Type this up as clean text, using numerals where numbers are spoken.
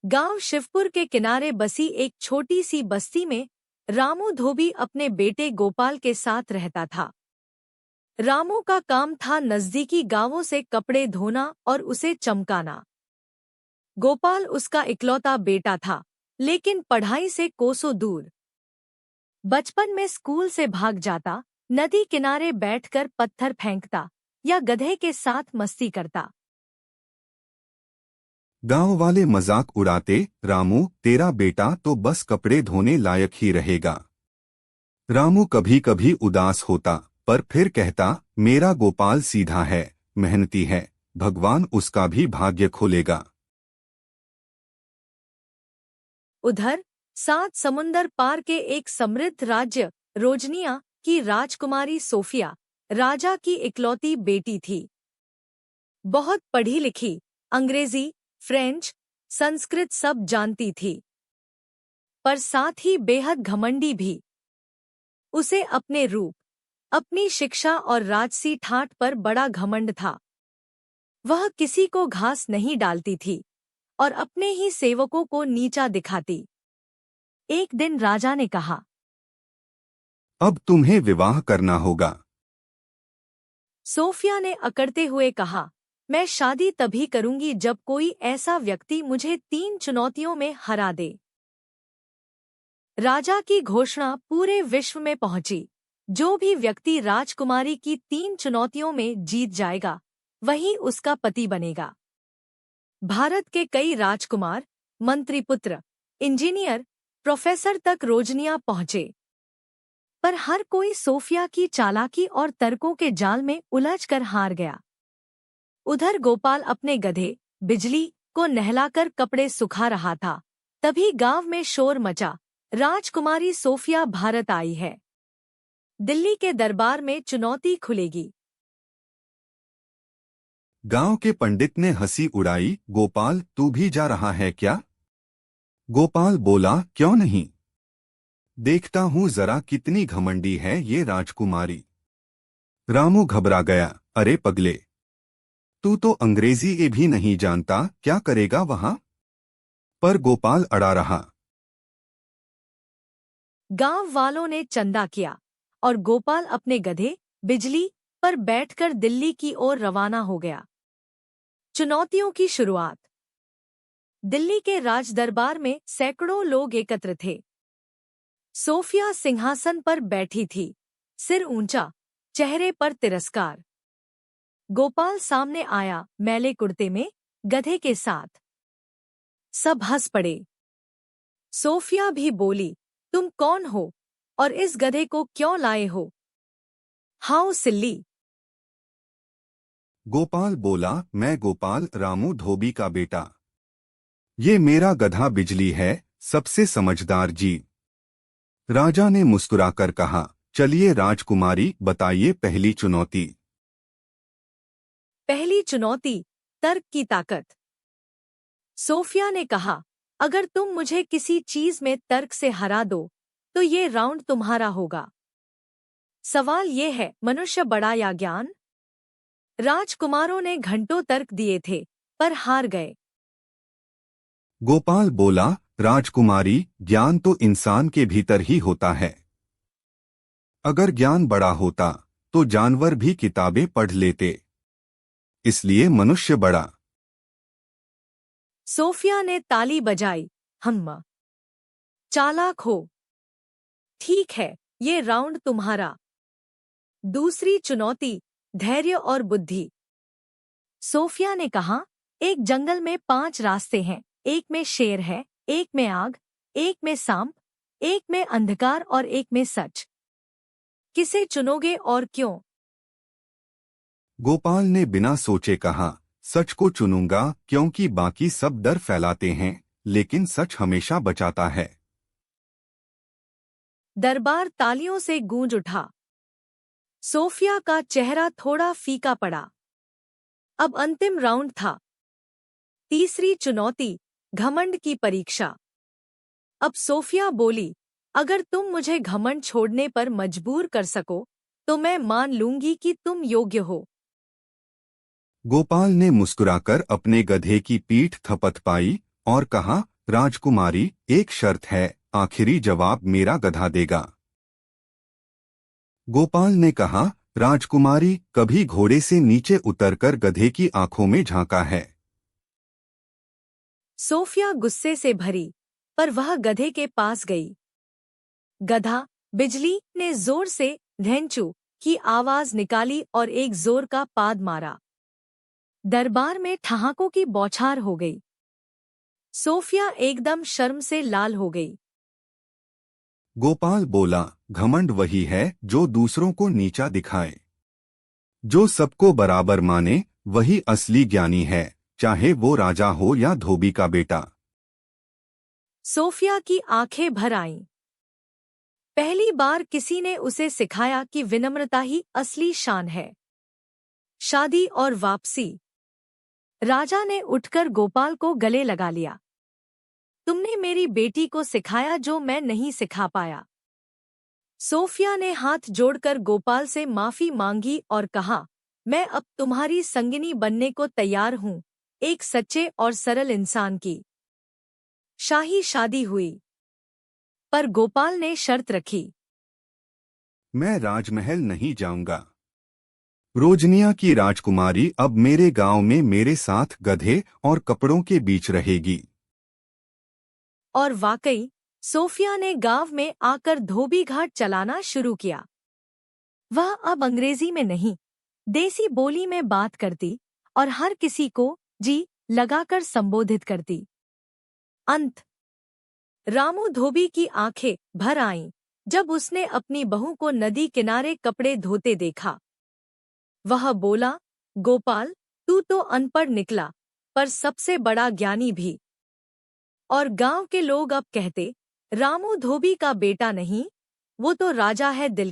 गांव शिवपुर के किनारे बसी एक छोटी सी बस्ती में रामू धोबी अपने बेटे गोपाल के साथ रहता था। रामू का काम था नजदीकी गांवों से कपड़े धोना और उसे चमकाना। गोपाल उसका इकलौता बेटा था, लेकिन पढ़ाई से कोसों दूर। बचपन में स्कूल से भाग जाता, नदी किनारे बैठकर पत्थर फेंकता या गधे के साथ मस्ती करता। गांव वाले मजाक उड़ाते, रामू तेरा बेटा तो बस कपड़े धोने लायक ही रहेगा। रामू कभी कभी उदास होता, पर फिर कहता, मेरा गोपाल सीधा है, मेहनती है, भगवान उसका भी भाग्य खोलेगा। उधर 7 समुंदर पार के एक समृद्ध राज्य रोजनिया की राजकुमारी सोफिया राजा की इकलौती बेटी थी। बहुत पढ़ी लिखी, अंग्रेजी, फ्रेंच, संस्कृत सब जानती थी, पर साथ ही बेहद घमंडी भी। उसे अपने रूप, अपनी शिक्षा और राजसी ठाठ पर बड़ा घमंड था। वह किसी को घास नहीं डालती थी और अपने ही सेवकों को नीचा दिखाती। एक दिन राजा ने कहा, अब तुम्हें विवाह करना होगा। सोफिया ने अकड़ते हुए कहा, मैं शादी तभी करूंगी जब कोई ऐसा व्यक्ति मुझे 3 चुनौतियों में हरा दे। राजा की घोषणा पूरे विश्व में पहुंची। जो भी व्यक्ति राजकुमारी की 3 चुनौतियों में जीत जाएगा, वही उसका पति बनेगा। भारत के कई राजकुमार, मंत्रीपुत्र, इंजीनियर, प्रोफेसर तक रोजनिया पहुंचे, पर हर कोई सोफिया की चालाकी और तर्कों के जाल में उलझकर हार गया। उधर गोपाल अपने गधे बिजली को नहलाकर कपड़े सुखा रहा था। तभी गांव में शोर मचा, राजकुमारी सोफिया भारत आई है। दिल्ली के दरबार में चुनौती खुलेगी। गांव के पंडित ने हंसी उड़ाई, गोपाल तू भी जा रहा है क्या? गोपाल बोला, क्यों नहीं, देखता हूं जरा कितनी घमंडी है ये राजकुमारी। रामू घबरा गया, अरे पगले, तू तो अंग्रेजी ये भी नहीं जानता, क्या करेगा वहां? पर गोपाल अड़ा रहा। गांव वालों ने चंदा किया और गोपाल अपने गधे बिजली पर बैठकर दिल्ली की ओर रवाना हो गया। चुनौतियों की शुरुआत। दिल्ली के राजदरबार में सैकड़ों लोग एकत्र थे। सोफिया सिंहासन पर बैठी थी, सिर ऊंचा, चेहरे पर तिरस्कार। गोपाल सामने आया, मैले कुर्ते में, गधे के साथ। सब हंस पड़े। सोफिया भी बोली, तुम कौन हो और इस गधे को क्यों लाए हो? हाउ सिल्ली। गोपाल बोला, मैं गोपाल रामू धोबी का बेटा। ये मेरा गधा बिजली है, सबसे समझदार जीव। राजा ने मुस्कुराकर कहा, चलिए राजकुमारी बताइए पहली चुनौती। पहली चुनौती, तर्क की ताकत। सोफिया ने कहा, अगर तुम मुझे किसी चीज में तर्क से हरा दो, तो ये राउंड तुम्हारा होगा। सवाल ये है, मनुष्य बड़ा या ज्ञान? राजकुमारों ने घंटों तर्क दिए थे, पर हार गए। गोपाल बोला, राजकुमारी, ज्ञान तो इंसान के भीतर ही होता है। अगर ज्ञान बड़ा होता, तो जानवर भी किताबें पढ़ लेते, इसलिए मनुष्य बड़ा। सोफिया ने ताली बजाई, हम्मा, चालाक हो। ठीक है, ये राउंड तुम्हारा। दूसरी चुनौती, धैर्य और बुद्धि। सोफिया ने कहा, एक जंगल में 5 रास्ते हैं, एक में शेर है, एक में आग, एक में सांप, एक में अंधकार और एक में सच। किसे चुनोगे और क्यों? गोपाल ने बिना सोचे कहा, सच को चुनूंगा, क्योंकि बाकी सब डर फैलाते हैं, लेकिन सच हमेशा बचाता है। दरबार तालियों से गूंज उठा। सोफिया का चेहरा थोड़ा फीका पड़ा। अब अंतिम राउंड था। तीसरी चुनौती, घमंड की परीक्षा। अब सोफिया बोली, अगर तुम मुझे घमंड छोड़ने पर मजबूर कर सको, तो मैं मान लूंगी कि तुम योग्य हो। गोपाल ने मुस्कुराकर अपने गधे की पीठ थपथपाई और कहा, राजकुमारी, एक शर्त है, आखिरी जवाब मेरा गधा देगा। गोपाल ने कहा, राजकुमारी कभी घोड़े से नीचे उतरकर गधे की आंखों में झांका है? सोफिया गुस्से से भरी, पर वह गधे के पास गई। गधा, बिजली ने जोर से धेंचू की आवाज निकाली और एक जोर का पाद मारा। दरबार में ठहाकों की बौछार हो गई। सोफिया एकदम शर्म से लाल हो गई। गोपाल बोला, घमंड वही है जो दूसरों को नीचा दिखाए। जो सबको बराबर माने वही असली ज्ञानी है, चाहे वो राजा हो या धोबी का बेटा। सोफिया की आंखें भर आईं। पहली बार किसी ने उसे सिखाया कि विनम्रता ही असली शान है। शादी और वापसी। राजा ने उठकर गोपाल को गले लगा लिया। तुमने मेरी बेटी को सिखाया जो मैं नहीं सिखा पाया। सोफिया ने हाथ जोड़कर गोपाल से माफी मांगी और कहा, मैं अब तुम्हारी संगिनी बनने को तैयार हूँ, एक सच्चे और सरल इंसान की। शाही शादी हुई, पर गोपाल ने शर्त रखी। मैं राजमहल नहीं जाऊंगा। रोजनिया की राजकुमारी अब मेरे गांव में मेरे साथ गधे और कपड़ों के बीच रहेगी। और वाकई सोफिया ने गांव में आकर धोबी घाट चलाना शुरू किया। वह अब अंग्रेजी में नहीं, देसी बोली में बात करती और हर किसी को जी लगाकर संबोधित करती। अंत। रामू धोबी की आंखें भर आईं जब उसने अपनी बहू को नदी किनारे कपड़े धोते देखा। वह बोला, गोपाल, तू तो अनपढ़ निकला, पर सबसे बड़ा ज्ञानी भी। और गांव के लोग अब कहते, रामू धोबी का बेटा नहीं, वो तो राजा है दिल का।